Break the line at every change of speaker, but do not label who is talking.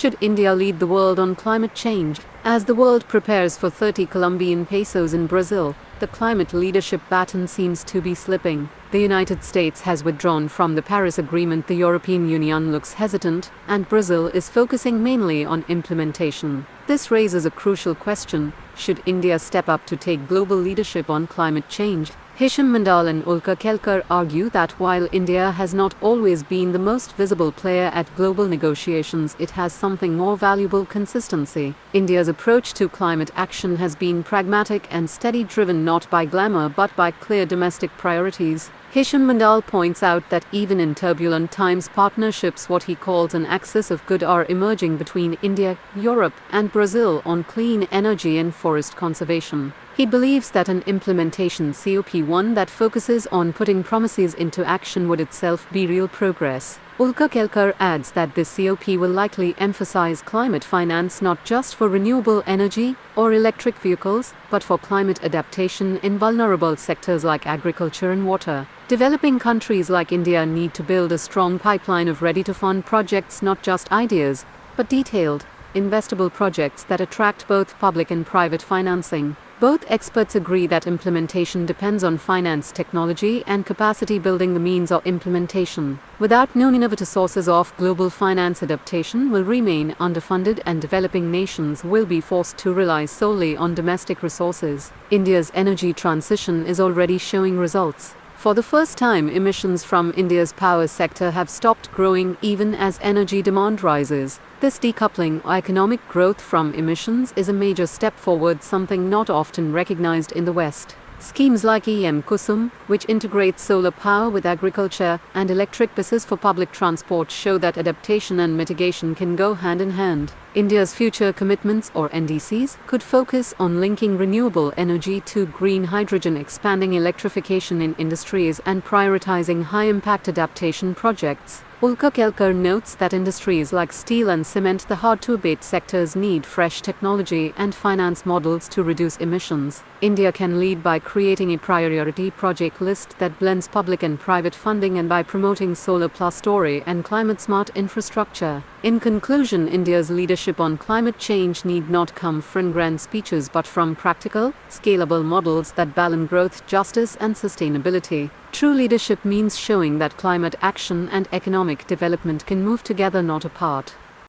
Should India lead the world on climate change? As the world prepares for 30 Colombian pesos in Brazil, the climate leadership baton seems to be slipping. The United States has withdrawn from the Paris Agreement, the European Union looks hesitant, and Brazil is focusing mainly on implementation. This raises a crucial question: should India step up to take global leadership on climate change? Hisham, Mundol and Ulka Kelkar argue that while India has not always been the most visible player at global negotiations, it has something more valuable: consistency. India's approach to climate action has been pragmatic and steady, driven not by glamour but by clear domestic priorities. Hisham Mundol points out that even in turbulent times, partnerships, what he calls an axis of good, are emerging between India, Europe and Brazil on clean energy and forest conservation. He believes that an implementation COP, one that focuses on putting promises into action, would itself be real progress. Ulka Kelkar adds that this COP will likely emphasize climate finance not just for renewable energy or electric vehicles, but for climate adaptation in vulnerable sectors like agriculture and water. Developing countries like India need to build a strong pipeline of ready-to-fund projects, not just ideas, but detailed, investable projects that attract both public and private financing. Both experts agree that implementation depends on finance, technology and capacity building, the means of implementation. Without new innovative sources of global finance, adaptation will remain underfunded and developing nations will be forced to rely solely on domestic resources. India's energy transition is already showing results. For the first time, emissions from India's power sector have stopped growing even as energy demand rises. This decoupling economic growth from emissions is a major step forward, something not often recognized in the West. Schemes like Kusum, which integrates solar power with agriculture, and electric buses for public transport show that adaptation and mitigation can go hand in hand. India's future commitments, or NDCs, could focus on linking renewable energy to green hydrogen, expanding electrification in industries, and prioritizing high-impact adaptation projects. Ulka Kelkar notes that industries like steel and cement, the hard-to-abate sectors, need fresh technology and finance models to reduce emissions. India can lead by creating a priority project list that blends public and private funding, and by promoting solar plus storage and climate-smart infrastructure. In conclusion, India's leadership on climate change need not come from grand speeches but from practical, scalable models that balance growth, justice and sustainability. True leadership means showing that climate action and economic development can move together, not apart.